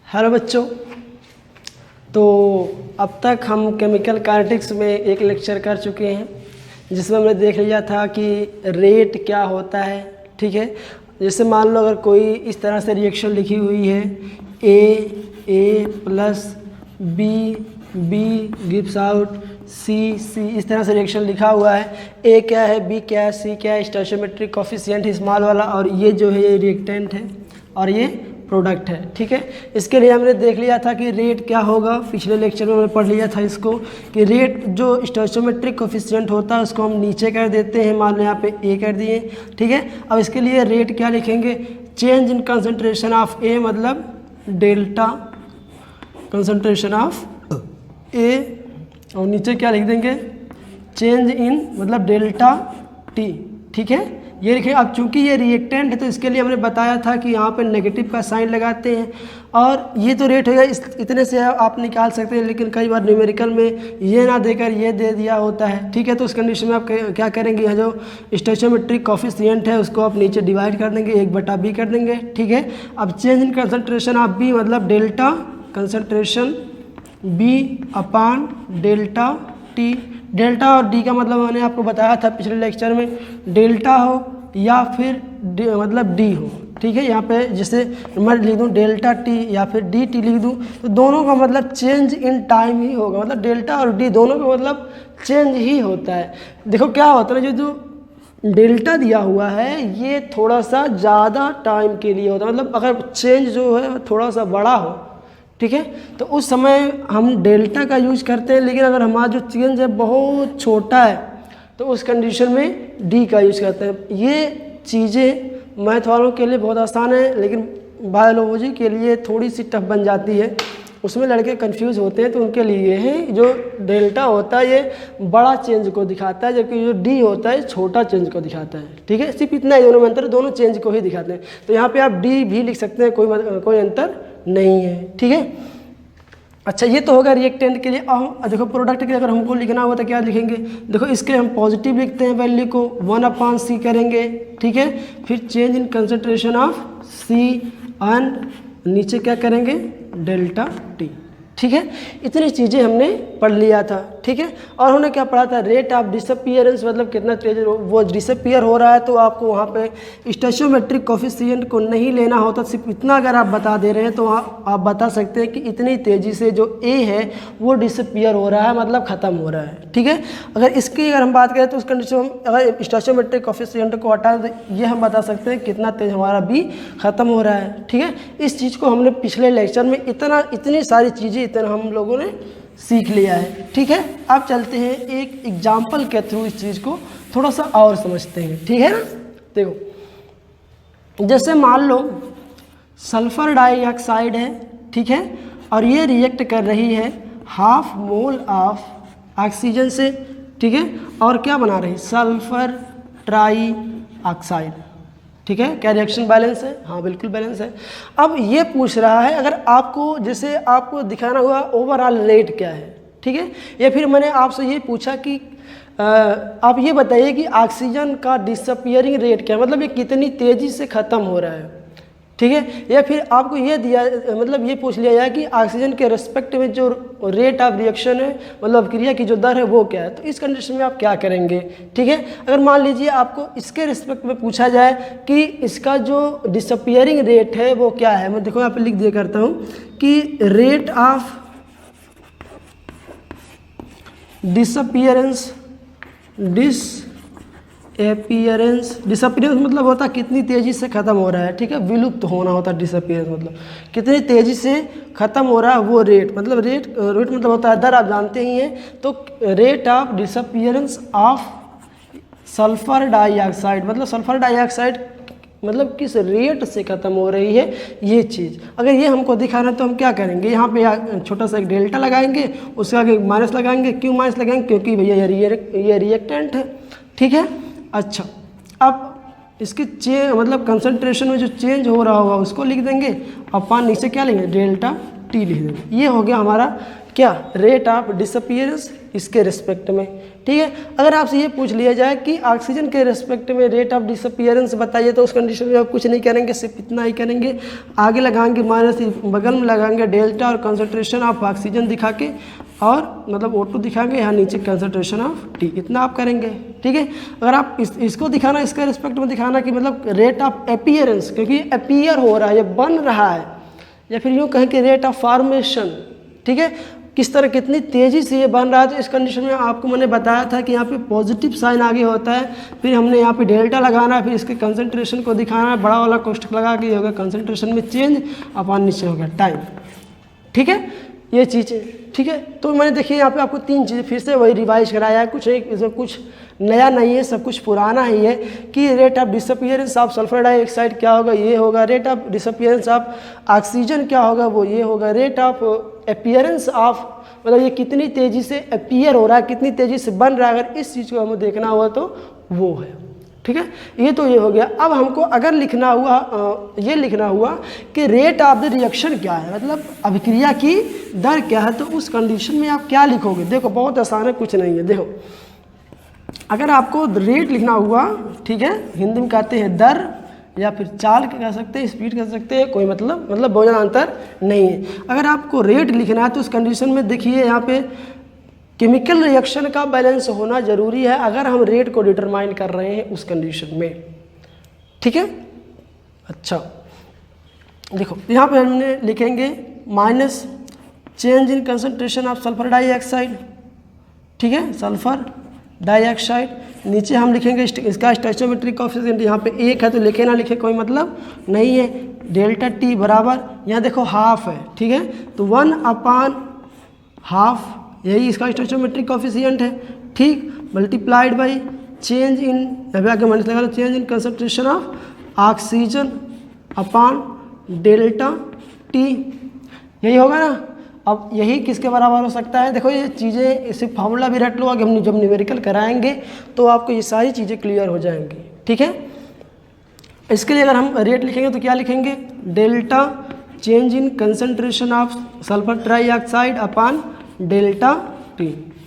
Hello बच्चों। तो अब तक हम केमिकल काइनेटिक्स में एक लेक्चर कर चुके हैं जिसमें हमने देख लिया था कि रेट क्या होता है। ठीक है, जैसे मान लो अगर कोई इस तरह से रिएक्शन लिखी हुई है ए प्लस बी गिव्स आउट सी इस तरह से रिएक्शन लिखा हुआ है। ए क्या है, बी क्या है, सी क्या है, स्टोइचियोमेट्रिक कोफिशिएंट स्मॉल वाला, और ये जो है ये रिएक्टेंट है और ये प्रोडक्ट है। ठीक है, इसके लिए हमने देख लिया था कि रेट क्या होगा। पिछले लेक्चर में हमने पढ़ लिया था इसको कि रेट जो स्टोइचियोमेट्रिक कोफिशिएंट होता है उसको हम नीचे कर देते हैं, मान लो यहाँ पे ए कर दिए। ठीक है, अब इसके लिए रेट क्या लिखेंगे, चेंज इन कंसंट्रेशन ऑफ ए मतलब डेल्टा कंसंट्रेशन ऑफ ए, और नीचे क्या लिख देंगे, चेंज इन मतलब डेल्टा टी। ठीक है, ये लिखे। अब चूंकि ये रिएक्टेंट है तो इसके लिए हमने बताया था कि यहाँ पे नेगेटिव का साइन लगाते हैं, और ये तो रेट होगा इतने से आप निकाल सकते हैं, लेकिन कई बार न्यूमेरिकल में ये ना देकर ये दे दिया होता है। ठीक है, तो उस कंडीशन में आप क्या करेंगे, यह जो स्टोइचियोमेट्रिक कोफिशिएंट है उसको आप नीचे डिवाइड कर देंगे, 1/b कर देंगे। ठीक है, अब change in concentration of B मतलब delta concentration B upon delta T. Delta और डी का मतलब मैंने आपको बताया था पिछले लेक्चर में, डेल्टा हो या फिर मतलब डी हो। ठीक है, यहाँ पे जैसे मैं लिख दूँ डेल्टा टी या फिर डी टी लिख दूँ तो दोनों का मतलब चेंज इन टाइम ही होगा, मतलब डेल्टा और डी दोनों का मतलब चेंज ही होता है। देखो क्या होता है, जो डेल्टा दिया हुआ है ये थोड़ा सा ज़्यादा टाइम के लिए होता है, मतलब अगर चेंज जो है थोड़ा सा बड़ा हो, ठीक है, तो उस समय हम डेल्टा का यूज करते हैं। लेकिन अगर हमारा जो चेंज है बहुत छोटा है तो उस कंडीशन में डी का यूज करते हैं। ये चीज़ें मैथ वालों के लिए बहुत आसान है, लेकिन बायोलॉजी के लिए थोड़ी सी टफ बन जाती है, उसमें लड़के कंफ्यूज होते हैं। तो उनके लिए है जो डेल्टा होता है ये बड़ा चेंज को दिखाता है, जबकि जो डी होता है छोटा चेंज को दिखाता है। ठीक है, सिर्फ इतना ही दोनों में अंतर, दोनों चेंज को ही दिखाते हैं। तो यहाँ पे आप डी भी लिख सकते हैं, कोई अंतर नहीं है। ठीक है, अच्छा ये तो होगा रिएक्टेंट के लिए। अब देखो प्रोडक्ट के लिए अगर हमको लिखना हुआ तो क्या लिखेंगे, देखो इसके हम पॉजिटिव लिखते हैं, वैल्यू को 1/c करेंगे। ठीक है, फिर change in concentration of C and नीचे क्या करेंगे, डेल्टा टी। ठीक है, इतनी चीज़ें हमने पढ़ लिया था। ठीक है, और हमने क्या पढ़ा था, रेट ऑफ डिसअपीयरेंस मतलब कितना तेज वो डिसअपीयर हो रहा है। तो आपको वहाँ पे स्टोइचियोमेट्रिक कोफिशिएंट को नहीं लेना होता, सिर्फ इतना अगर आप बता दे रहे हैं तो आप बता सकते हैं कि इतनी तेज़ी से जो ए है वो डिसअपीयर हो रहा है, मतलब ख़त्म हो रहा है। ठीक है, अगर हम बात करें तो उस कंडीशन में अगर स्टोइचियोमेट्रिक कोफिशिएंट को हटाएं तो ये हम बता सकते हैं कितना तेज हमारा बी ख़त्म हो रहा है। ठीक है, इस चीज़ को हमने पिछले लेक्चर में इतनी सारी चीज़ें इतना हम लोगों ने सीख लिया है। ठीक है, अब चलते हैं एक एग्जाम्पल के थ्रू इस चीज़ को थोड़ा सा और समझते हैं। ठीक है ना, देखो जैसे मान लो सल्फर डाइऑक्साइड है, ठीक है, और ये रिएक्ट कर रही है 1/2 मोल ऑफ ऑक्सीजन से। ठीक है, और क्या बना रही, सल्फर ट्राइऑक्साइड। ठीक है, क्या रिएक्शन बैलेंस है, हाँ बिल्कुल बैलेंस है। अब ये पूछ रहा है अगर आपको जैसे आपको दिखाना हुआ ओवरऑल रेट क्या है। ठीक है, या फिर मैंने आपसे ये पूछा कि आप ये बताइए कि ऑक्सीजन का डिसअपीयरिंग रेट क्या है, मतलब ये कितनी तेज़ी से ख़त्म हो रहा है। ठीक है, या फिर आपको ये दिया मतलब ये पूछ लिया जाए कि ऑक्सीजन के रेस्पेक्ट में जो रेट ऑफ रिएक्शन है मतलब क्रिया की जो दर है वो क्या है, तो इस कंडीशन में आप क्या करेंगे। ठीक है, अगर मान लीजिए आपको इसके रिस्पेक्ट में पूछा जाए कि इसका जो डिसअपीयरिंग रेट है वो क्या है, मैं देखो यहाँ पे लिख दिया करता हूँ कि रेट ऑफ डिसअपीयरेंस मतलब होता है कितनी तेज़ी से ख़त्म हो रहा है। ठीक है, विलुप्त होना होता है डिसअपीयरेंस, मतलब कितनी तेज़ी से ख़त्म हो रहा है वो रेट, मतलब रेट मतलब होता है दर, आप जानते ही हैं। तो rate of disappearance of sulphur dioxide मतलब सल्फर डाइऑक्साइड मतलब किस रेट से ख़त्म हो रही है ये चीज़। अगर ये हमको दिखाना है तो हम क्या करेंगे, यहाँ पे छोटा सा एक डेल्टा लगाएंगे, उसके आगे माइनस लगाएंगे। क्यों माइनस लगाएंगे, क्योंकि भैया ये रिएक्टेंट है। ठीक है, अच्छा अब इसके मतलब कंसंट्रेशन में जो चेंज हो रहा होगा उसको लिख देंगे, अपन नीचे क्या लेंगे, डेल्टा टी लिख देंगे। ये हो गया हमारा क्या रेट ऑफ डिसअपियरेंस इसके रिस्पेक्ट में, ठीक है। अगर आपसे ये पूछ लिया जाए कि ऑक्सीजन के रिस्पेक्ट में रेट ऑफ डिसअपियरेंस बताइए, तो उस कंडीशन में आप कुछ नहीं करेंगे, सिर्फ इतना ही करेंगे, आगे लगाएंगे माइनस, बगल में लगाएंगे डेल्टा और कंसंट्रेशन ऑफ ऑक्सीजन दिखा के, और मतलब O2 दिखाएंगे, यहाँ नीचे कंसंट्रेशन ऑफ T, इतना आप करेंगे, ठीक है। अगर आप इसको दिखाना, इसके रिस्पेक्ट में दिखाना कि मतलब रेट ऑफ अपीयरेंस, क्योंकि अपीयर हो रहा है, ये बन रहा है, या फिर यूँ कहें कि रेट ऑफ फॉर्मेशन, ठीक है, किस तरह कितनी तेज़ी से ये बन रहा है। तो इस कंडीशन में आपको मैंने बताया था कि यहाँ पे पॉजिटिव साइन आगे होता है, फिर हमने यहाँ पे डेल्टा लगाना है, फिर इसके कंसंट्रेशन को दिखाना है, बड़ा वाला कोष्ठक लगा के, ये होगा कंसंट्रेशन में चेंज, अपन नीचे होगा टाइम, ठीक है, ये चीज़ें, ठीक है। तो मैंने देखिए यहाँ पे आपको 3 चीज़ें फिर से वही रिवाइज कराया है, कुछ नहीं, इसमें कुछ नया नहीं है, सब कुछ पुराना ही है कि rate of disappearance of sulphur dioxide क्या होगा, ये होगा, rate of disappearance of oxygen क्या होगा, वो ये होगा, रेट ऑफ अपीयरेंस ऑफ मतलब ये कितनी तेज़ी से अपीयर हो रहा है, कितनी तेज़ी से बन रहा है, अगर इस चीज़ को हमें देखना हुआ तो वो है, ठीक है। ये तो ये हो गया। अब हमको अगर लिखना हुआ ये लिखना हुआ कि रेट ऑफ द रिएक्शन क्या है, मतलब अभिक्रिया की दर क्या है, तो उस कंडीशन में आप क्या लिखोगे। देखो बहुत आसान है, कुछ नहीं है। देखो अगर आपको रेट लिखना हुआ, ठीक है, हिंदी में कहते हैं दर, या फिर चाल कह सकते हैं, स्पीड कह सकते हैं, कोई मतलब बहुत ज़्यादा अंतर नहीं है। अगर आपको रेट लिखना है तो उस कंडीशन में देखिए यहाँ पे केमिकल रिएक्शन का बैलेंस होना जरूरी है, अगर हम रेट को डिटरमाइन कर रहे हैं उस कंडीशन में, ठीक है। अच्छा देखो यहाँ पे हमने लिखेंगे minus change in concentration of sulphur dioxide, ठीक है, सल्फर डाइऑक्साइड, नीचे हम लिखेंगे इसका स्टोइचोमेट्रिक कोएफिशिएंट, यहाँ पे 1 है तो लिखे ना लिखे कोई मतलब नहीं है, डेल्टा T बराबर, यहाँ देखो हाफ है, ठीक है, तो 1/12 यही इसका स्टोइचोमेट्रिक कोएफिशिएंट है, ठीक, मल्टीप्लाइड बाई चेंज इन, अभी आगे माइनस लगा लो, change in concentration of oxygen upon delta T, यही होगा ना। अब यही किसके बराबर हो सकता है, देखो ये चीज़ें, इसे फार्मूला भी रट लो, आगे हम जब न्यूमेरिकल कराएंगे तो आपको ये सारी चीज़ें क्लियर हो जाएंगी, ठीक है। इसके लिए अगर हम रेट लिखेंगे तो क्या लिखेंगे, delta change in concentration of sulphur trioxide upon delta T,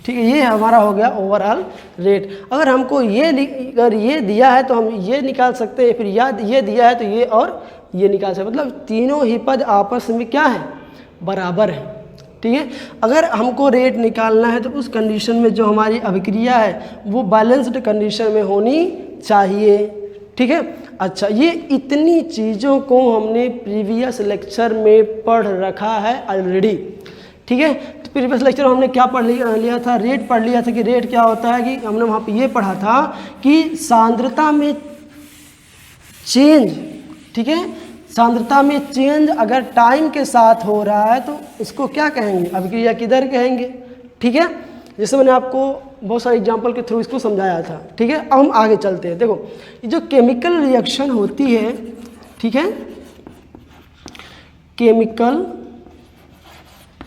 ठीक है, ये हमारा हो गया ओवरऑल रेट। अगर हमको अगर ये दिया है तो हम ये निकाल सकते हैं, फिर ये दिया है तो ये और ये निकाल सकते, मतलब तीनों ही पद आपस में क्या है, बराबर है, ठीक है। अगर हमको रेट निकालना है तो उस कंडीशन में जो हमारी अभिक्रिया है वो बैलेंस्ड कंडीशन में होनी चाहिए, ठीक है। अच्छा, ये इतनी चीज़ों को हमने प्रीवियस लेक्चर में पढ़ रखा है ऑलरेडी, ठीक है। तो प्रीवियस लेक्चर में हमने क्या पढ़ लिया था, रेट पढ़ लिया था कि रेट क्या होता है, कि हमने वहाँ पे ये पढ़ा था कि सांद्रता में चेंज, ठीक है, सांद्रता में चेंज अगर टाइम के साथ हो रहा है तो इसको क्या कहेंगे, अभिक्रिया की दर कहेंगे, ठीक है। जैसे मैंने आपको बहुत सारे एग्जांपल के थ्रू इसको समझाया था, ठीक है। अब हम आगे चलते हैं। देखो ये जो केमिकल रिएक्शन होती है, ठीक है, केमिकल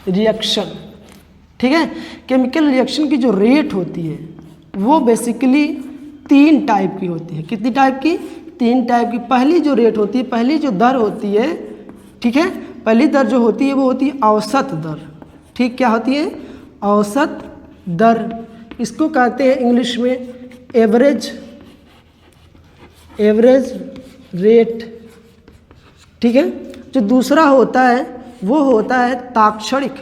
रिएक्शन, ठीक है, केमिकल रिएक्शन की जो रेट होती है वो बेसिकली 3 टाइप की होती है। कितनी टाइप की, 3 टाइप की। पहली जो रेट होती है, पहली जो दर होती है, ठीक है, पहली दर जो होती है वो होती है औसत दर, ठीक, क्या होती है, औसत दर, इसको कहते हैं इंग्लिश में एवरेज रेट, ठीक है। जो दूसरा होता है वो होता है ताक्षणिक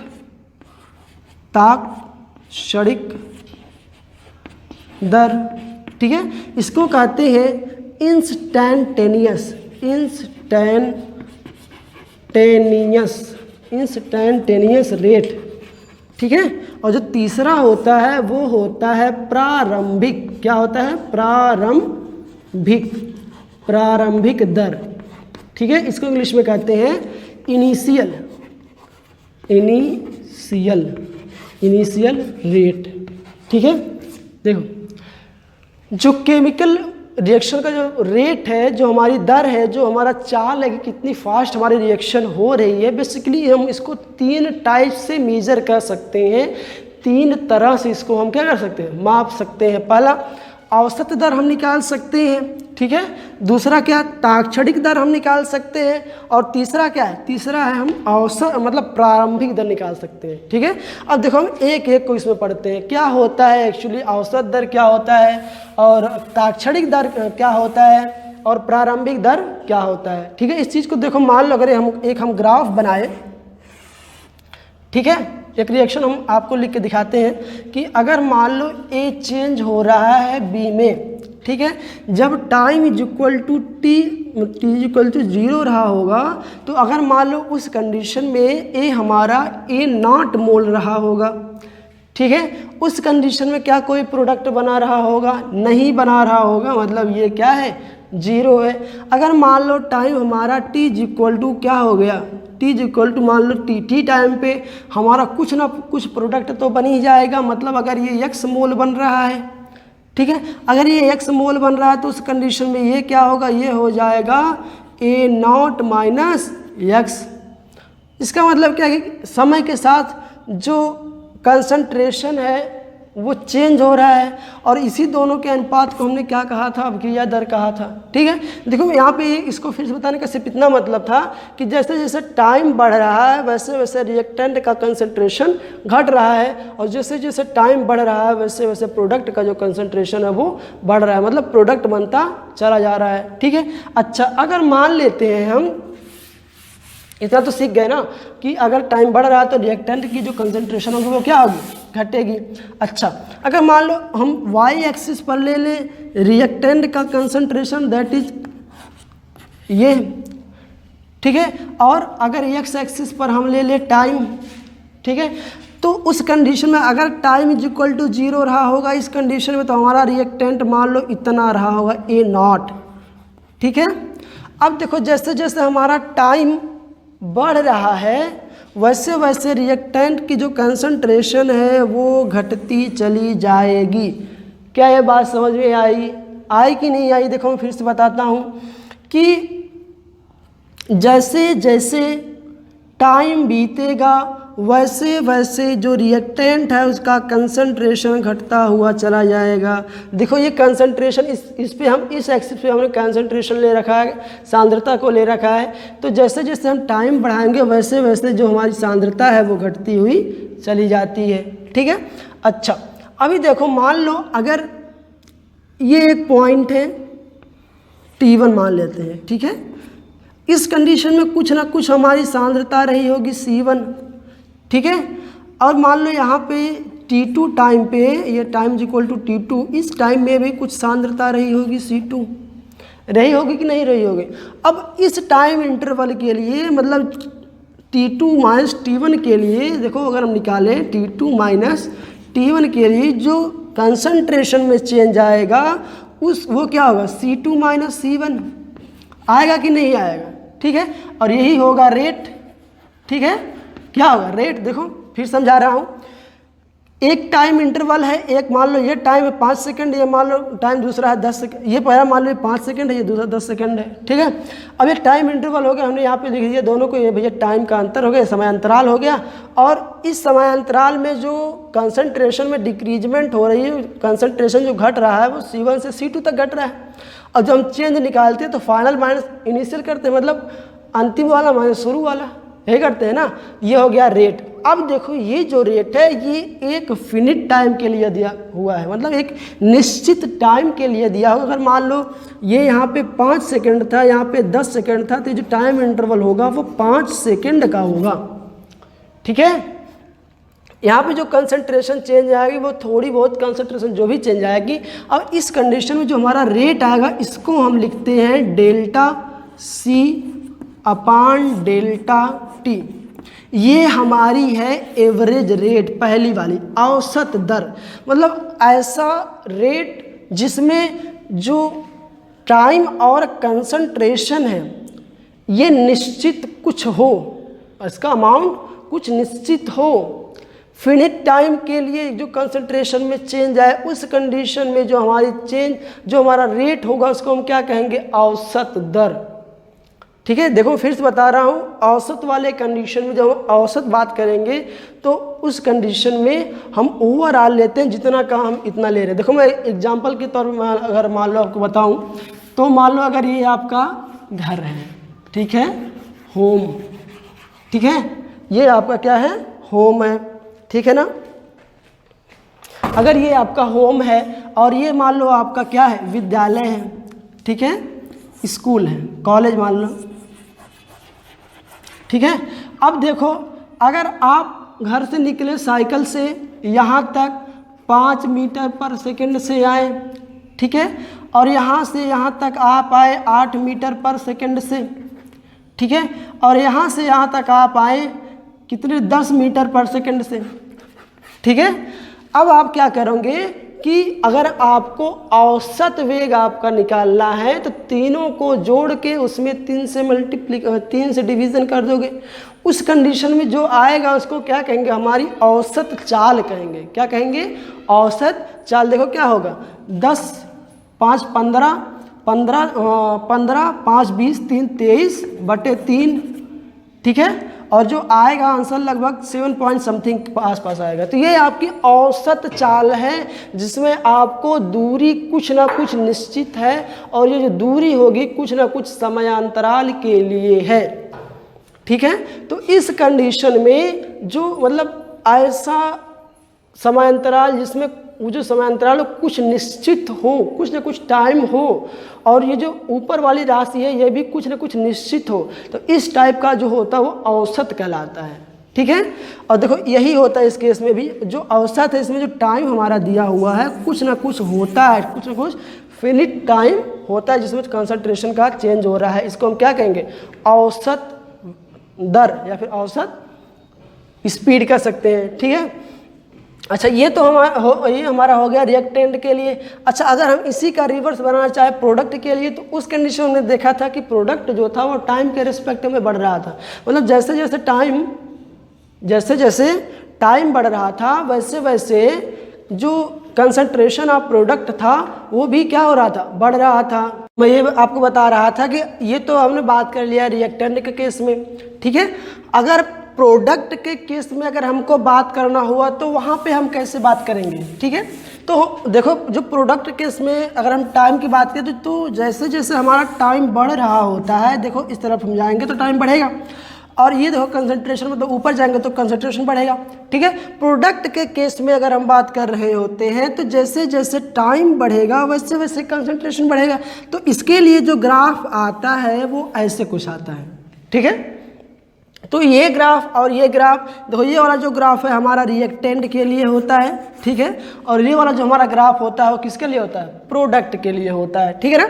दर, ठीक है, इसको कहते हैं इंस्टैंटेनियस रेट, ठीक है। और जो तीसरा होता है वो होता है प्रारंभिक, क्या होता है, प्रारंभिक दर, ठीक है, इसको इंग्लिश में कहते हैं इनिशियल रेट, ठीक है। देखो जो केमिकल रिएक्शन का जो रेट है, जो हमारी दर है, जो हमारा चाल है कि कितनी फास्ट हमारी रिएक्शन हो रही है, बेसिकली हम इसको 3 टाइप से मेजर कर सकते हैं, 3 तरह से इसको हम क्या कर सकते हैं, माप सकते हैं। पहला औसत दर हम निकाल सकते हैं, ठीक है। दूसरा क्या, ताक्षणिक दर हम निकाल सकते हैं, और तीसरा क्या है, तीसरा है हम औसत मतलब प्रारंभिक दर निकाल सकते हैं, ठीक है। अब देखो हम एक एक को इसमें पढ़ते हैं, क्या होता है एक्चुअली औसत दर क्या होता है, और ताक्षणिक दर क्या होता है, और प्रारंभिक दर क्या होता है, ठीक है। इस चीज़ को देखो, मान लो अगर हम ग्राफ बनाए, ठीक है, एक रिएक्शन हम आपको लिख के दिखाते हैं कि अगर मान लो ए चेंज हो रहा है बी में, ठीक है, जब time is equal to t is equal to 0 रहा होगा, तो अगर मान लो उस कंडीशन में ए हमारा ए नॉट मोल रहा होगा, ठीक है, उस कंडीशन में क्या कोई प्रोडक्ट बना रहा होगा, नहीं बना रहा होगा, मतलब ये क्या है, 0 है। अगर मान लो टाइम हमारा टी इज इक्वल टू क्या हो गया, टी इज इक्वल टू मान लो टी टाइम पे हमारा कुछ ना कुछ प्रोडक्ट तो बन ही जाएगा, मतलब अगर ये एक्स मोल बन रहा है, ठीक है, अगर ये एक्स मोल बन रहा है तो उस कंडीशन में ये क्या होगा, ये हो जाएगा ए नॉट माइनस एक्स। इसका मतलब क्या है कि समय के साथ जो कंसंट्रेशन है वो चेंज हो रहा है, और इसी दोनों के अनुपात को हमने क्या कहा था, अभिक्रिया दर कहा था, ठीक है। देखो यहाँ पे इसको फिर से बताने का सिर्फ इतना मतलब था कि जैसे जैसे टाइम बढ़ रहा है वैसे वैसे रिएक्टेंट का कंसंट्रेशन घट रहा है, और जैसे जैसे टाइम बढ़ रहा है वैसे वैसे प्रोडक्ट का जो कंसंट्रेशन है वो बढ़ रहा है, मतलब प्रोडक्ट बनता चला जा रहा है, ठीक है। अच्छा, अगर मान लेते हैं हम, इतना तो सीख गए ना कि अगर टाइम बढ़ रहा है तो रिएक्टेंट की जो कंसंट्रेशन होगी वो क्या होगी, घटेगी। अच्छा, अगर मान लो हम वाई एक्सिस पर ले लें रिएक्टेंट का कंसंट्रेशन, दैट इज ये, ठीक है, और अगर एक्स एक्सिस पर हम ले लें टाइम, ठीक है, तो उस कंडीशन में अगर टाइम इज इक्वल टू 0 रहा होगा इस कंडीशन में, तो हमारा रिएक्टेंट मान लो इतना रहा होगा ए नॉट, ठीक है। अब देखो जैसे जैसे हमारा टाइम बढ़ रहा है वैसे वैसे रिएक्टेंट की जो कंसंट्रेशन है वो घटती चली जाएगी। क्या ये बात समझ में आई कि नहीं आई? देखो मैं फिर से बताता हूँ कि जैसे जैसे टाइम बीतेगा वैसे वैसे जो रिएक्टेंट है उसका कंसंट्रेशन घटता हुआ चला जाएगा। देखो ये कंसंट्रेशन इस पे हम इस एक्सिस पे हमने कंसंट्रेशन ले रखा है, सांद्रता को ले रखा है। तो जैसे जैसे हम टाइम बढ़ाएंगे वैसे वैसे जो हमारी सांद्रता है वो घटती हुई चली जाती है, ठीक है। अच्छा, अभी देखो मान लो अगर ये एक पॉइंट है T1 मान लेते हैं, ठीक है। इस कंडीशन में कुछ ना कुछ हमारी सांद्रता रही होगी C1, ठीक है। और मान लो यहाँ पे T2 टाइम पे, ये time is equal to T2, इस टाइम में भी कुछ सांद्रता रही होगी C2, रही होगी कि नहीं रही होगी। अब इस टाइम इंटरवल के लिए मतलब T2 माइनस T1 के लिए देखो अगर हम निकालें T2 माइनस T1 के लिए जो कंसंट्रेशन में चेंज आएगा वो क्या होगा, C2 माइनस C1 आएगा कि नहीं आएगा, ठीक है। और यही होगा रेट, ठीक है। क्या होगा रेट, देखो फिर समझा रहा हूँ। एक टाइम इंटरवल है, एक मान लो ये टाइम है 5 सेकंड, ये मान लो टाइम दूसरा है 10 सेकंड, ये पहला मान लो 5 सेकंड है, ये दूसरा 10 सेकंड है, ठीक है। अब एक टाइम इंटरवल हो गया, हमने यहाँ पे लिख दिया दोनों को, ये भैया टाइम का अंतर हो गया, समय अंतराल हो गया। और इस समय अंतराल में जो कंसंट्रेशन में डिक्रीजमेंट हो रही है, कंसंट्रेशन जो घट रहा है वो C1 से C2 तक घट रहा है। और जब हम चेंज निकालते हैं तो फाइनल माइनस इनिशियल करते हैं, मतलब अंतिम वाला माइनस शुरू वाला, यही करते हैं ना। ये हो गया रेट। अब देखो ये जो रेट है ये एक फिनिट टाइम के लिए दिया हुआ है, मतलब एक निश्चित टाइम के लिए दिया हुआ। अगर मान लो ये यहाँ पे 5 सेकंड था, यहाँ पे 10 सेकंड था, तो जो टाइम इंटरवल होगा वो 5 सेकंड का होगा, ठीक है। यहाँ पे जो कंसंट्रेशन चेंज आएगी वो थोड़ी बहुत कंसंट्रेशन जो भी चेंज आएगी। अब इस कंडीशन में जो हमारा रेट आएगा इसको हम लिखते हैं डेल्टा C अपान डेल्टा T। ये हमारी है एवरेज रेट, पहली वाली औसत दर, मतलब ऐसा रेट जिसमें जो टाइम और कंसंट्रेशन है ये निश्चित कुछ हो, इसका अमाउंट कुछ निश्चित हो। फिनिट टाइम के लिए जो कंसंट्रेशन में चेंज आए उस कंडीशन में जो हमारा रेट होगा उसको हम क्या कहेंगे, औसत दर, ठीक है। देखो फिर से बता रहा हूँ, औसत वाले कंडीशन में जब हम औसत बात करेंगे तो उस कंडीशन में हम ओवरऑल लेते हैं, जितना का हम इतना ले रहे हैं। देखो मैं एग्जांपल के तौर पर अगर मान लो आपको बताऊँ, तो मान लो अगर ये आपका घर है, ठीक है, होम, ठीक है, ये आपका क्या है, होम है, ठीक है ना। अगर ये आपका होम है और ये मान लो आपका क्या है, विद्यालय है, ठीक है, स्कूल है, कॉलेज मान लो, ठीक है। अब देखो अगर आप घर से निकले साइकिल से यहाँ तक 5 मीटर पर सेकंड से आए, ठीक है, और यहाँ से यहाँ तक आप आए 8 मीटर पर सेकंड से, ठीक है, और यहाँ से यहाँ तक आप आए कितने, 10 मीटर पर सेकंड से, ठीक है। अब आप क्या करोगे कि अगर आपको औसत वेग आपका निकालना है तो तीनों को जोड़ के उसमें 3 से डिवीज़न कर दोगे। उस कंडीशन में जो आएगा उसको क्या कहेंगे, हमारी औसत चाल कहेंगे। क्या कहेंगे, औसत चाल। देखो क्या होगा, 10, 5, 15, 5, 20, 3, 23/3, ठीक है, और जो आएगा आंसर लगभग 7 पॉइंट समथिंग आसपास आएगा। तो ये आपकी औसत चाल है जिसमें आपको दूरी कुछ ना कुछ निश्चित है, और ये जो दूरी होगी कुछ ना कुछ समयांतराल के लिए है, ठीक है। तो इस कंडीशन में जो मतलब ऐसा समयांतराल जिसमें वो जो समयांतराल हो कुछ निश्चित हो, कुछ ना कुछ टाइम हो, और ये जो ऊपर वाली राशि है ये भी कुछ ना कुछ निश्चित हो, तो इस टाइप का जो होता है वो औसत कहलाता है, ठीक है। और देखो यही होता है इस केस में भी, जो औसत है इसमें जो टाइम हमारा दिया हुआ है कुछ ना कुछ होता है, कुछ ना कुछ फिनिट टाइम होता है जिसमें कंसंट्रेशन का चेंज हो रहा है। इसको हम क्या कहेंगे, औसत दर या फिर औसत स्पीड कह सकते हैं, ठीक है। अच्छा ये तो हमारा हो गया रिएक्टेंट के लिए। अच्छा अगर हम इसी का रिवर्स बनाना चाहे प्रोडक्ट के लिए, तो उस कंडीशन में देखा था कि प्रोडक्ट जो था वो टाइम के रिस्पेक्ट में बढ़ रहा था। मतलब जैसे जैसे टाइम बढ़ रहा था वैसे वैसे जो कंसंट्रेशन ऑफ प्रोडक्ट था वो भी क्या हो रहा था, बढ़ रहा था। मैं ये आपको बता रहा था कि ये तो हमने बात कर लिया रिएक्टेंट के केस में, ठीक है। अगर प्रोडक्ट के केस में अगर हमको बात करना हुआ तो वहाँ पे हम कैसे बात करेंगे, ठीक है। तो देखो जो प्रोडक्ट केस में अगर हम टाइम की बात करें तो जैसे जैसे हमारा टाइम बढ़ रहा होता है, देखो इस तरफ हम जाएंगे तो टाइम बढ़ेगा, और ये देखो कंसंट्रेशन मतलब ऊपर जाएंगे तो कंसंट्रेशन बढ़ेगा, ठीक है। प्रोडक्ट के केस में अगर हम बात कर रहे होते हैं तो जैसे जैसे टाइम बढ़ेगा वैसे वैसे कंसंट्रेशन बढ़ेगा। तो इसके लिए जो ग्राफ आता है वो ऐसे कुछ आता है, ठीक है। तो ये ग्राफ और ये ग्राफ, देखो ये वाला जो ग्राफ है हमारा रिएक्टेंट के लिए होता है, ठीक है, और ये वाला जो हमारा ग्राफ होता है वो किसके लिए होता है, प्रोडक्ट के लिए होता है, ठीक है ना।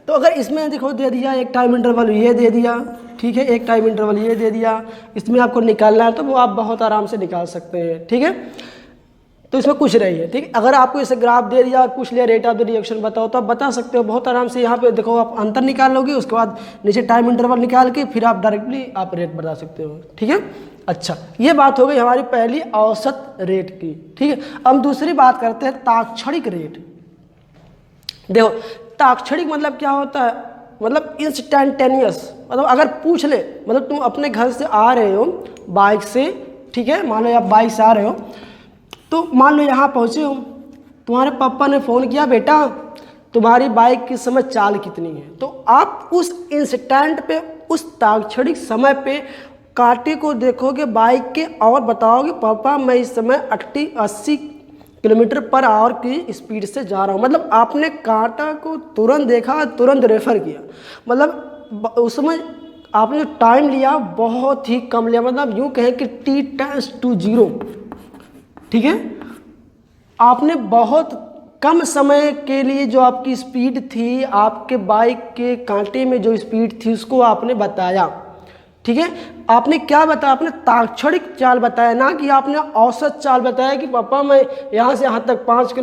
तो अगर इसमें देखो दे दिया एक टाइम इंटरवल ये दे दिया, ठीक है, एक टाइम इंटरवल ये दे दिया, इसमें आपको निकालना है तो वो आप बहुत आराम से निकाल सकते हैं, ठीक है। तो इसमें कुछ नहीं है, ठीक है। अगर आपको इसे ग्राफ दे दिया और पूछ लिया रेट ऑफ द रिएक्शन बताओ तो आप बता सकते हो बहुत आराम से। यहाँ पे देखो आप अंतर निकाल लोगे, उसके बाद नीचे टाइम इंटरवल निकाल के फिर आप डायरेक्टली आप रेट बता सकते हो, ठीक है। अच्छा ये बात हो गई हमारी पहली औसत रेट की, ठीक है। अब दूसरी बात करते हैं ताक्षणिक रेट। देखो ताक्षणिक मतलब क्या होता है, मतलब इंस्टेंटेनियस, मतलब अगर पूछ ले, मतलब तुम अपने घर से आ रहे हो बाइक से, ठीक है, मान लो आप बाइक से आ रहे हो, तो मान लो यहाँ पहुँचे हो, तुम्हारे पापा ने फ़ोन किया बेटा तुम्हारी बाइक की समय चाल कितनी है, तो आप उस इंस्टेंट पे उस ताक्षणिक समय पे कांटे को देखोगे बाइक के और बताओगे पापा मैं इस समय 80 किलोमीटर पर आवर की स्पीड से जा रहा हूँ। मतलब आपने कांटा को तुरंत देखा, तुरंत रेफर किया, मतलब उस समय आपने जो टाइम लिया बहुत ही कम लिया, मतलब यूँ कहें कि t → 0, ठीक है। आपने बहुत कम समय के लिए जो आपकी स्पीड थी, आपके बाइक के कांटे में जो स्पीड थी उसको आपने बताया, ठीक है। आपने क्या बताया, आपने ताक्षणिक चाल बताया, ना कि आपने औसत चाल बताया कि पापा मैं यहाँ से यहाँ तक 5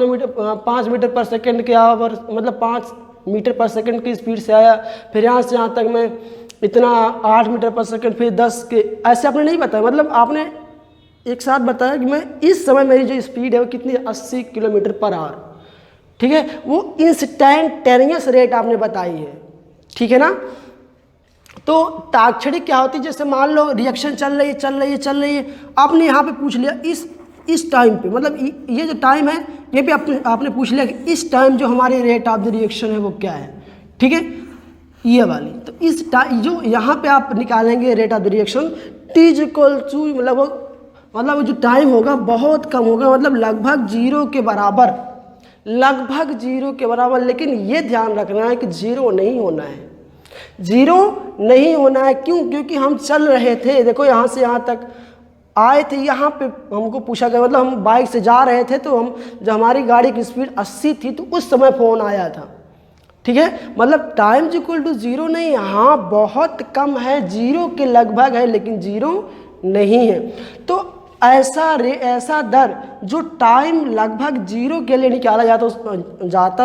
मीटर पर सेकंड के आवर मतलब 5 मीटर पर सेकंड की स्पीड से आया, फिर यहाँ से यहाँ तक मैं इतना 8 मीटर पर सेकंड, फिर 10 के, ऐसे आपने नहीं बताया। मतलब आपने एक साथ बताया कि मैं इस समय मेरी जो स्पीड है वो कितनी, 80 किलोमीटर पर आवर, ठीक है। वो इंस्टेंटेनियस रेट आपने बताई है, ठीक है ना। तो ताक्षणिक क्या होती है, जैसे मान लो रिएक्शन चल रही है, आपने यहाँ पे पूछ लिया इस टाइम पे, मतलब ये जो टाइम है ये भी आपने पूछ लिया कि इस टाइम जो हमारी रेट ऑफ द रिएक्शन है वो क्या है, ठीक है, ये वाली। तो इस जो यहाँ पे आप निकालेंगे rate of the reaction, t is equal to मतलब जो टाइम होगा बहुत कम होगा, मतलब लगभग जीरो के बराबर, लेकिन ये ध्यान रखना है कि जीरो नहीं होना है, क्यों? क्योंकि हम चल रहे थे, देखो यहाँ से यहाँ तक आए थे, यहाँ पे हमको पूछा गया, मतलब हम बाइक से जा रहे थे, तो हम जब हमारी गाड़ी की स्पीड 80 थी तो उस समय फ़ोन आया था, ठीक है, मतलब टाइम इक्वल टू जीरो नहीं, हाँ बहुत कम है, जीरो के लगभग है लेकिन जीरो नहीं है। तो ऐसा दर जो टाइम लगभग जीरो के लिए निकाला जाता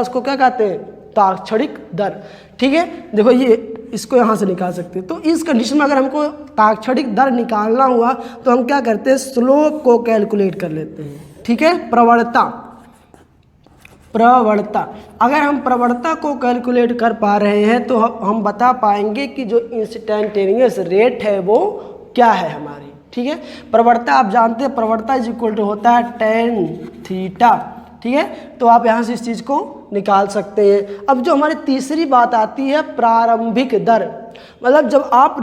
उसको क्या कहते हैं, ताक्षणिक दर, ठीक है। देखो ये इसको यहाँ से निकाल सकते हैं। तो इस कंडीशन में अगर हमको ताक्षणिक दर निकालना हुआ तो हम क्या करते हैं, स्लोप को कैलकुलेट कर लेते हैं, ठीक है, प्रवणता। अगर हम प्रवणता को कैलकुलेट कर पा रहे हैं तो हम बता पाएंगे कि जो इंस्टेंटेनियस रेट है वो क्या है हमारी, ठीक है। प्रवणता आप जानते हैं, प्रवणता इज इक्वल टू होता है tan थीटा, ठीक है। तो आप यहाँ से इस चीज़ को निकाल सकते हैं। अब जो हमारी तीसरी बात आती है प्रारंभिक दर, मतलब जब आप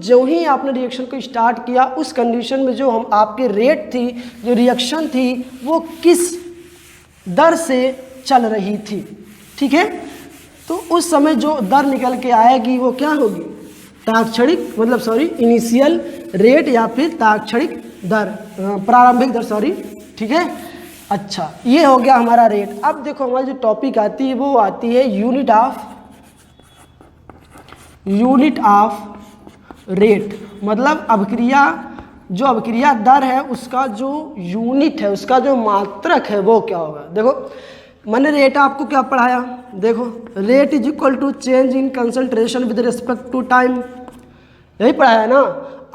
जो ही आपने रिएक्शन को स्टार्ट किया उस कंडीशन में जो हम आपकी रेट थी, जो रिएक्शन थी वो किस दर से चल रही थी, ठीक है। तो उस समय जो दर निकल के आएगी वो क्या होगी, इनिशियल रेट या फिर ताक्षणिक दर, प्रारंभिक दर, ठीक है। अच्छा, ये हो गया हमारा रेट। अब देखो हमारी जो टॉपिक आती है वो आती है यूनिट ऑफ रेट, मतलब अभिक्रिया दर है उसका जो यूनिट है, उसका जो मात्रक है वो क्या होगा। देखो मैंने रेट आपको क्या पढ़ाया, देखो rate is equal to change in concentration with respect to time, यही पढ़ाया ना।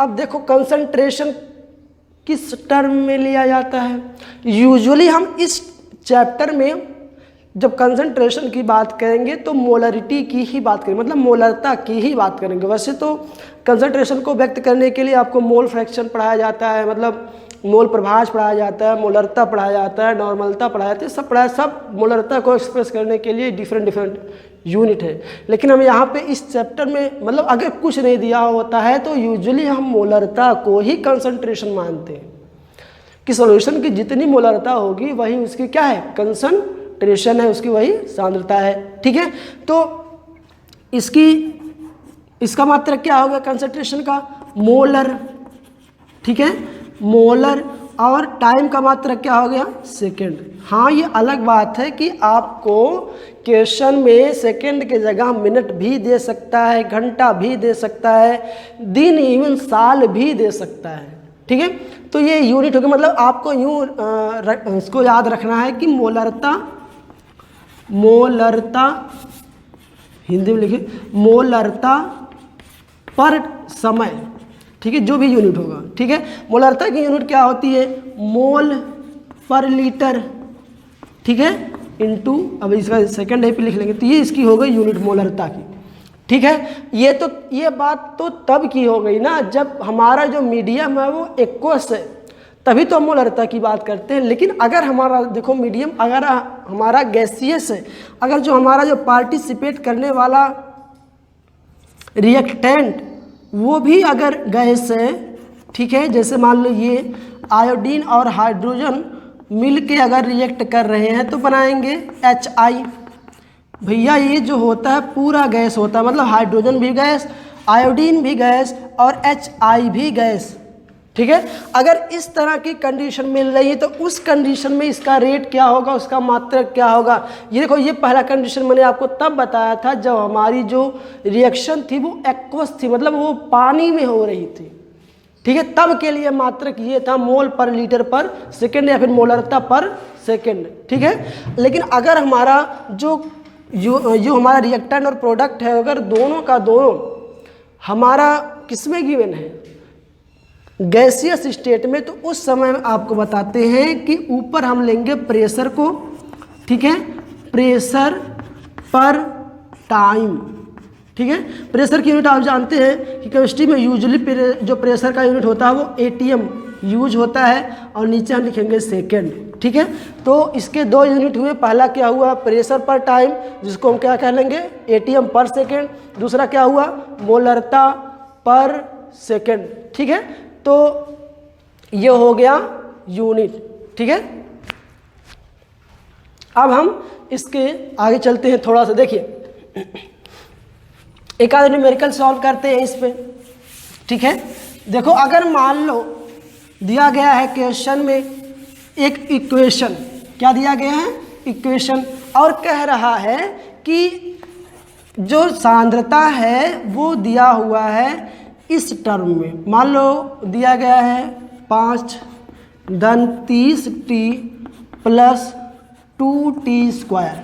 अब देखो कंसंट्रेशन किस टर्म में लिया जाता है, यूजुअली हम इस चैप्टर में जब कंसंट्रेशन की बात करेंगे तो मोलरिटी की ही बात करेंगे, मतलब मोलरता की ही बात करेंगे। वैसे तो कंसंट्रेशन को व्यक्त करने के लिए आपको मोल फ्रैक्शन पढ़ाया जाता है, मतलब मोल प्रभाज पढ़ाया जाता है, मोलरता पढ़ाया जाता है, नॉर्मलता पढ़ाया जाता है, सब मोलरता को एक्सप्रेस करने के लिए डिफरेंट यूनिट है। लेकिन हम यहाँ पे इस चैप्टर में, मतलब अगर कुछ नहीं दिया होता है तो यूजुअली हम मोलरता को ही कंसंट्रेशन मानते हैं कि सॉल्यूशन की जितनी मोलरता होगी वही उसकी क्या है, कंसंट्रेशन है, उसकी वही सांद्रता है, ठीक है। तो इसका मात्रक क्या होगा कंसंट्रेशन का, मोलर, ठीक है, मोलर, और टाइम का मात्रक क्या हो गया, सेकंड। हाँ ये अलग बात है कि आपको क्वेश्चन में सेकंड के जगह मिनट भी दे सकता है, घंटा भी दे सकता है, दिन इवन साल भी दे सकता है, ठीक है। तो ये यूनिट हो गया, मतलब आपको यूँ इसको याद रखना है कि मोलरता हिंदी में लिखे, मोलरता पर समय, ठीक है, जो भी यूनिट होगा, ठीक है। मोलरता की यूनिट क्या होती है, मोल पर लीटर, ठीक है, इनटू, अब इसका सेकंड पे लिख लेंगे तो ये इसकी हो गई यूनिट मोलरता की, ठीक है। ये बात तो तब की हो गई ना जब हमारा जो मीडियम है वो एक्वस है, तभी तो हम मोलरता की बात करते हैं। लेकिन अगर हमारा देखो मीडियम अगर हमारा गैसियस है, अगर जो हमारा जो पार्टिसिपेट करने वाला रिएक्टेंट वो भी अगर गैस है, ठीक है, जैसे मान लो ये आयोडीन और हाइड्रोजन मिल के अगर रिएक्ट कर रहे हैं तो बनाएंगे HI। भैया ये जो होता है पूरा गैस होता है, मतलब हाइड्रोजन भी गैस, आयोडीन भी गैस और HI भी गैस, ठीक है। अगर इस तरह की कंडीशन मिल रही है तो उस कंडीशन में इसका रेट क्या होगा, उसका मात्रक क्या होगा। ये देखो ये पहला कंडीशन मैंने आपको तब बताया था जब हमारी जो रिएक्शन थी वो एक्वस थी, मतलब वो पानी में हो रही थी, ठीक है। तब के लिए मात्रक ये था मोल पर लीटर पर सेकेंड या फिर मोलरता पर सेकेंड, ठीक है। लेकिन अगर हमारा जो हमारा रिएक्टेंट और प्रोडक्ट है अगर दोनों का दोनों हमारा किसमें गिवन है, गैसियस स्टेट में, तो उस समय आपको बताते हैं कि ऊपर हम लेंगे प्रेशर को, ठीक है, प्रेशर पर टाइम, ठीक है। प्रेशर की यूनिट आप जानते हैं कि केमिस्ट्री में यूजुअली जो प्रेशर का यूनिट होता है वो ATM यूज होता है, और नीचे हम लिखेंगे सेकेंड, ठीक है। तो इसके दो यूनिट हुए, पहला क्या हुआ प्रेशर पर टाइम, जिसको हम क्या कह लेंगे ATM पर सेकेंड, दूसरा क्या हुआ मोलरता पर सेकेंड, ठीक है। तो ये हो गया यूनिट, ठीक है। अब हम इसके आगे चलते हैं थोड़ा सा, देखिए एक आध न्यूमेरिकल सॉल्व करते हैं इस पे, ठीक है। देखो अगर मान लो दिया गया है क्वेश्चन में एक इक्वेशन, क्या दिया गया है इक्वेशन, और कह रहा है कि जो सांद्रता है वो दिया हुआ है इस टर्म में, मान लो दिया गया है 5 घन 30t प्लस 2t²,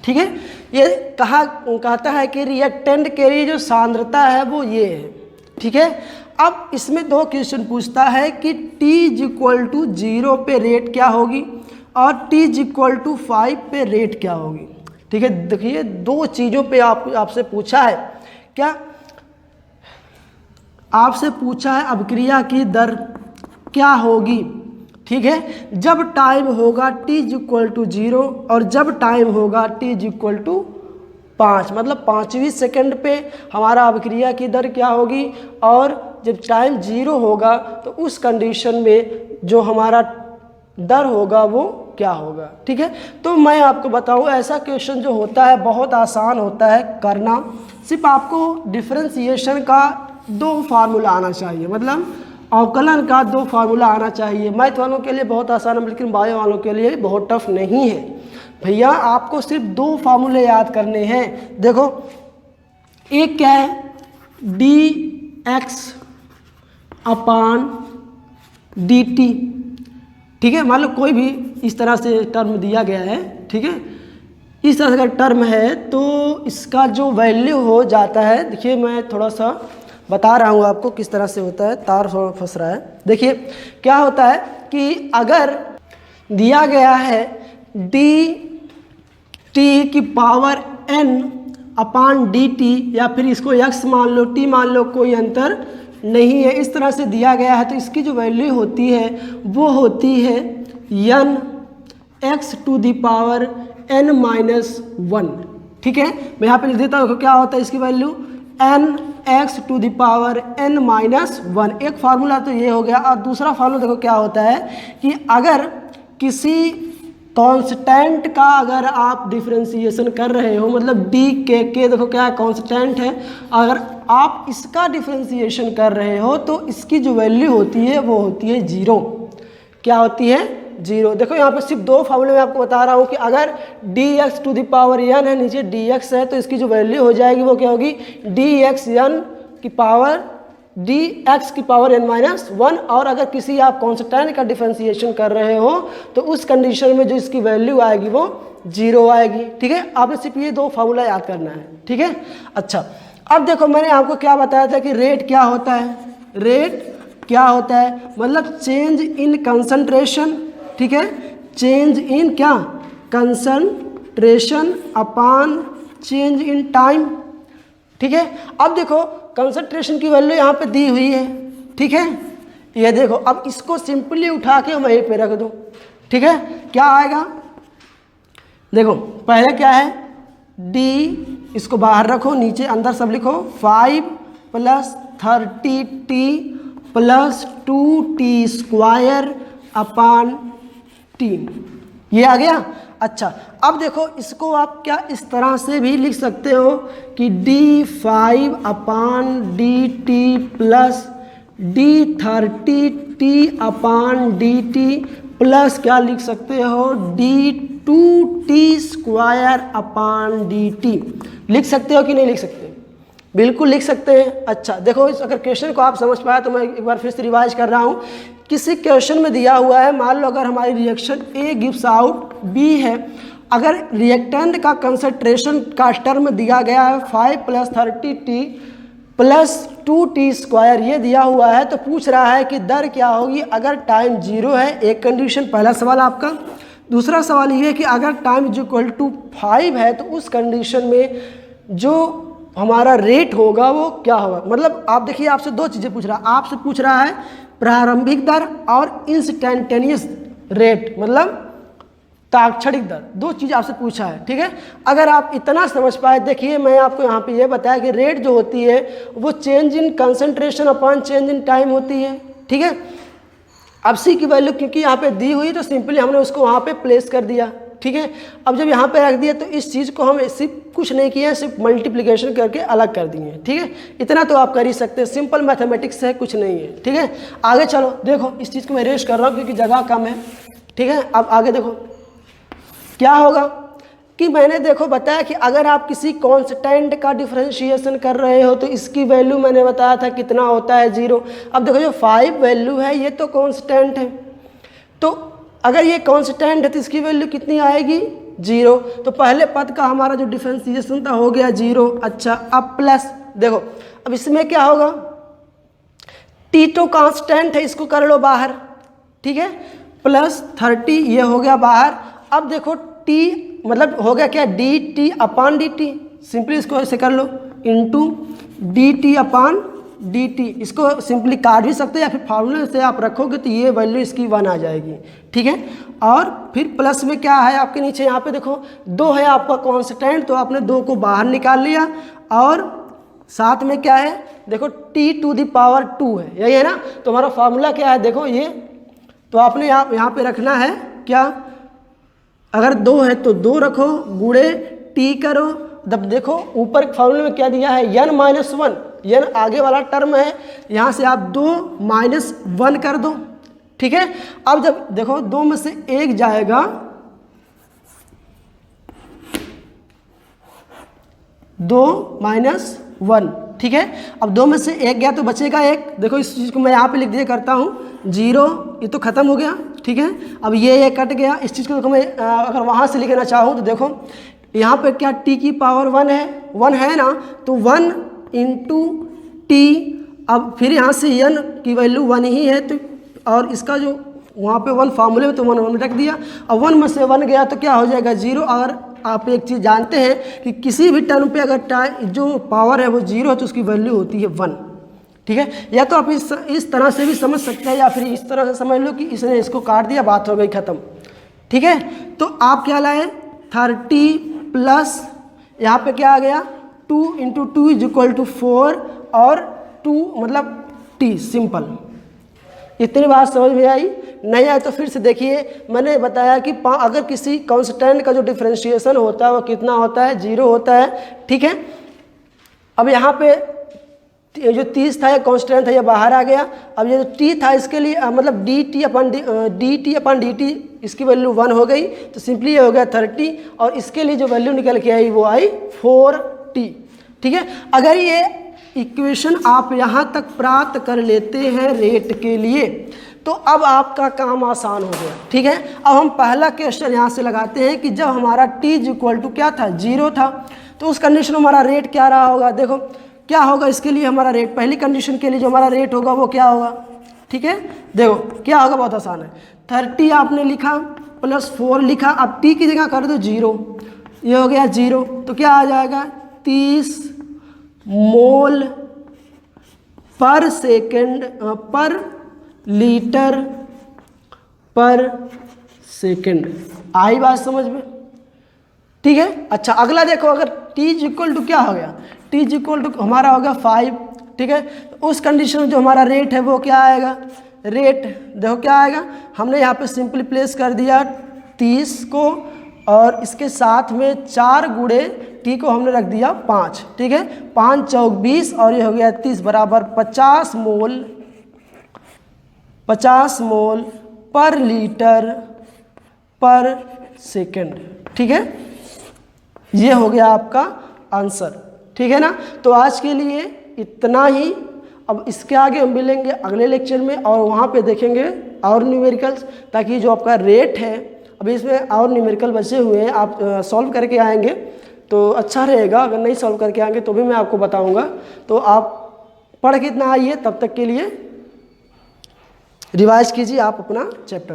ठीक है। ये कहता है कि रिएक्टेंट के लिए जो सांद्रता है वो ये है, ठीक है। अब इसमें दो क्वेश्चन पूछता है कि t=0 पे रेट क्या होगी और t=5 पे रेट क्या होगी, ठीक है। देखिए दो चीज़ों पे आपसे पूछा है, क्या आपसे पूछा है अभिक्रिया की दर क्या होगी, ठीक है, जब टाइम होगा t=0 और जब टाइम होगा t=5, मतलब 5वीं सेकंड पे हमारा अभिक्रिया की दर क्या होगी, और जब टाइम 0 होगा तो उस कंडीशन में जो हमारा दर होगा वो क्या होगा, ठीक है। तो मैं आपको बताऊं ऐसा क्वेश्चन जो होता है बहुत आसान होता है करना, सिर्फ आपको डिफरेंशिएशन का 2 फार्मूला आना चाहिए, मतलब अवकलन का 2 फार्मूला आना चाहिए। मैथ वालों के लिए बहुत आसान है, लेकिन बायो वालों के लिए बहुत टफ नहीं है भैया, आपको सिर्फ 2 फार्मूले याद करने हैं। देखो एक क्या है dx/dt, ठीक है। मान लो कोई भी इस तरह से टर्म दिया गया है, ठीक है, इस तरह का टर्म है तो इसका जो वैल्यू हो जाता है, देखिए मैं थोड़ा सा बता रहा हूँ आपको किस तरह से होता है, तार थोड़ा फंस रहा है। देखिए क्या होता है कि अगर दिया गया है dt/n/dt या फिर इसको x मान लो t मान लो, कोई अंतर नहीं है, इस तरह से दिया गया है, तो इसकी जो वैल्यू होती है वो होती है n(x⁻n−1), ठीक है। मैं यहाँ पे लिख देता हूँ क्या होता है इसकी वैल्यू n(x⁻n−1), एक फार्मूला तो ये हो गया। और दूसरा फार्मूला देखो क्या होता है कि अगर किसी कांस्टेंट का अगर आप डिफरेंशिएशन कर रहे हो, मतलब d के देखो क्या कांस्टेंट है, अगर आप इसका डिफरेंशिएशन कर रहे हो तो इसकी जो वैल्यू होती है वो होती है 0, क्या होती है 0। देखो यहाँ पे सिर्फ 2 फार्मूले में आपको बता रहा हूँ कि अगर dx⁻n है, नीचे dx है, तो इसकी जो वैल्यू हो जाएगी वो क्या होगी dx⁻n−1। और अगर किसी आप कांस्टेंट का डिफरेंशिएशन कर रहे हो तो उस कंडीशन में जो इसकी वैल्यू आएगी वो 0 आएगी, ठीक है। आपने सिर्फ ये 2 फार्मूला याद करना है, ठीक है। अच्छा अब देखो मैंने आपको क्या बताया था कि रेट क्या होता है, रेट क्या होता है मतलब चेंज इन कंसंट्रेशन, ठीक है, चेंज इन क्या concentration upon change in time, ठीक है। अब देखो कंसंट्रेशन की वैल्यू यहाँ पे दी हुई है, ठीक है, ये देखो। अब इसको सिंपली उठा के वहीं पे रख दो, ठीक है, क्या आएगा देखो पहले क्या है d, इसको बाहर रखो, नीचे अंदर सब लिखो 5 + 30t + 2t² अपॉन t, ये आ गया। अच्छा अब देखो इसको आप क्या इस तरह से भी लिख सकते हो कि d5/dt प्लस d30t/dt प्लस क्या लिख सकते हो d2t²/dt, लिख सकते हो कि नहीं लिख सकते, बिल्कुल लिख सकते हैं। अच्छा देखो इस अगर क्वेश्चन को आप समझ पाए तो मैं एक बार फिर से रिवाइज कर रहा हूँ। किसी क्वेश्चन में दिया हुआ है, मान लो अगर हमारी reaction A gives out B है, अगर रिएक्टेंट का कंसंट्रेशन का टर्म दिया गया है 5 + 30t + 2t², ये दिया हुआ है, तो पूछ रहा है कि दर क्या होगी अगर टाइम 0 है, एक कंडीशन, पहला सवाल आपका। दूसरा सवाल ये है कि अगर टाइम = 5 है तो उस कंडीशन में जो हमारा रेट होगा वो क्या होगा। मतलब आप देखिए, आपसे दो चीज़ें पूछ रहा है, आपसे पूछ रहा है प्रारंभिक दर और इंस्टेंटेनियस रेट, मतलब ताक्षणिक दर, दो चीज़ आपसे पूछा है। ठीक है, अगर आप इतना समझ पाए, देखिए मैं आपको यहाँ पे ये बताया कि रेट जो होती है वो change in concentration upon change in time होती है। ठीक है, अब सी की वैल्यू क्योंकि यहाँ पे दी हुई तो सिंपली हमने उसको वहाँ पे प्लेस कर दिया। ठीक है, अब जब यहाँ पे रख दिया तो इस चीज़ को हम सिर्फ कुछ नहीं किया, सिर्फ मल्टीप्लिकेशन करके अलग कर दिए। ठीक है, इतना तो आप कर ही सकते हैं, सिंपल मैथमेटिक्स है, कुछ नहीं है। ठीक है, आगे चलो, देखो इस चीज़ को मैं रेश कर रहा हूँ क्योंकि जगह कम है। ठीक है, अब आगे देखो क्या होगा कि मैंने देखो बताया कि अगर आप किसी कांस्टेंट का डिफरेंशिएशन कर रहे हो तो इसकी वैल्यू मैंने बताया था कितना होता है, 0। अब देखो जो 5 वैल्यू है ये तो कांस्टेंट है, तो अगर ये कांस्टेंट है तो इसकी वैल्यू कितनी आएगी, 0। तो पहले पद का हमारा जो डिफरेंशिएशन था हो गया 0। अच्छा, अब प्लस देखो, अब इसमें क्या होगा, टी तो कांस्टेंट है, इसको कर लो बाहर। ठीक है, प्लस 30 ये हो गया बाहर। अब देखो टी मतलब हो गया क्या, D T upon D T, simply इसको ऐसे कर लो, into D T upon D T, इसको सिंपली काट भी सकते हैं या फिर फार्मूले से आप रखोगे तो ये वैल्यू इसकी 1 आ जाएगी। ठीक है, और फिर प्लस में क्या है आपके नीचे यहाँ पे देखो 2 है आपका कांस्टेंट, तो आपने 2 को बाहर निकाल लिया, और साथ में क्या है देखो टी टू द पावर 2 है, यही है ना। तो हमारा फार्मूला क्या है देखो ये, तो आपने यहाँ पे रखना है क्या, अगर 2 है तो 2 रखो, गुणे टी करो, तब देखो ऊपर फार्मूले में क्या दिया है, n-1, n आगे वाला टर्म है, यहाँ से आप 2 - 1 कर दो। ठीक है, अब जब देखो 2 में से 1 जाएगा, 2 - 1। ठीक है, अब 2 में से 1 गया तो बचेगा 1। देखो इस चीज़ को मैं यहाँ पे लिख दिया करता हूँ 0, ये तो ख़त्म हो गया। ठीक है, अब ये कट गया, इस चीज़ को देखो मैं अगर वहाँ से लिखना चाहूँ तो देखो यहाँ पे क्या t की पावर 1 है ना, तो 1 इंटू टी, अब फिर यहाँ से n की वैल्यू 1 ही है, तो और इसका जो वहाँ पे 1 फार्मूले में तो 1 रख दिया। अब 1 में से 1 गया तो क्या हो जाएगा 0। अगर आप एक चीज़ जानते हैं कि किसी भी टर्म पे अगर जो पावर है वो 0 है तो उसकी वैल्यू होती है 1। ठीक है, या तो आप इस तरह से भी समझ सकते हैं, या फिर इस तरह से समझ लो कि इसने इसको काट दिया, बात हो गई ख़त्म। ठीक है, तो आप क्या लाए 30 प्लस यहाँ पे क्या आ गया 2 × 2 = 4, और 2 मतलब t, सिंपल। इतनी बात समझ में आई? नहीं आए तो फिर से देखिए, मैंने बताया कि अगर किसी कांस्टेंट का जो डिफरेंशिएशन होता है वो कितना होता है, 0 होता है। ठीक है, अब यहाँ पे ये जो 30 था ये कांस्टेंट था, ये बाहर आ गया। अब ये जो t था इसके लिए मतलब dt अपन dt इसकी वैल्यू 1 हो गई, तो सिंपली ये हो गया 30, और इसके लिए जो वैल्यू निकल के आई वो आई 4t। ठीक है, अगर ये इक्वेशन आप यहाँ तक प्राप्त कर लेते हैं रेट के लिए तो अब आपका काम आसान हो गया। ठीक है, अब हम पहला क्वेश्चन यहाँ से लगाते हैं कि जब हमारा t = क्या था, 0 था, तो उस कंडीशन में हमारा रेट क्या रहा होगा। देखो क्या होगा इसके लिए हमारा रेट, पहली कंडीशन के लिए जो हमारा रेट होगा वो क्या होगा। ठीक है, देखो क्या होगा, बहुत आसान है, 30 आपने लिखा प्लस 4 लिखा, अब t की जगह कर दो 0, ये हो गया 0, तो क्या आ जाएगा 30 मोल पर सेकेंड पर लीटर पर सेकेंड। आई बात समझ में? ठीक है, अच्छा अगला देखो, अगर t = क्या हो गया, t = हमारा हो गया 5। ठीक है, तो उस कंडीशन में जो हमारा रेट है वो क्या आएगा, रेट देखो क्या आएगा, हमने यहाँ पे सिंपली प्लेस कर दिया 30 को, और इसके साथ में 4 गुणे t को हमने रख दिया 5। ठीक है, 5 चौक 20, और ये हो गया 30 बराबर 50 मोल पर लीटर पर सेकेंड। ठीक है, ये हो गया आपका आंसर। ठीक है ना, तो आज के लिए इतना ही। अब इसके आगे हम मिलेंगे अगले लेक्चर में, और वहाँ पे देखेंगे और न्यूमेरिकल्स, ताकि जो आपका रेट है अभी इसमें और न्यूमेरिकल बचे हुए हैं, आप सॉल्व करके आएंगे तो अच्छा रहेगा। अगर नहीं सॉल्व करके आएंगे तो भी मैं आपको बताऊंगा, तो आप पढ़ के इतना आइए। तब तक के लिए रिवाइज कीजिए आप अपना चैप्टर।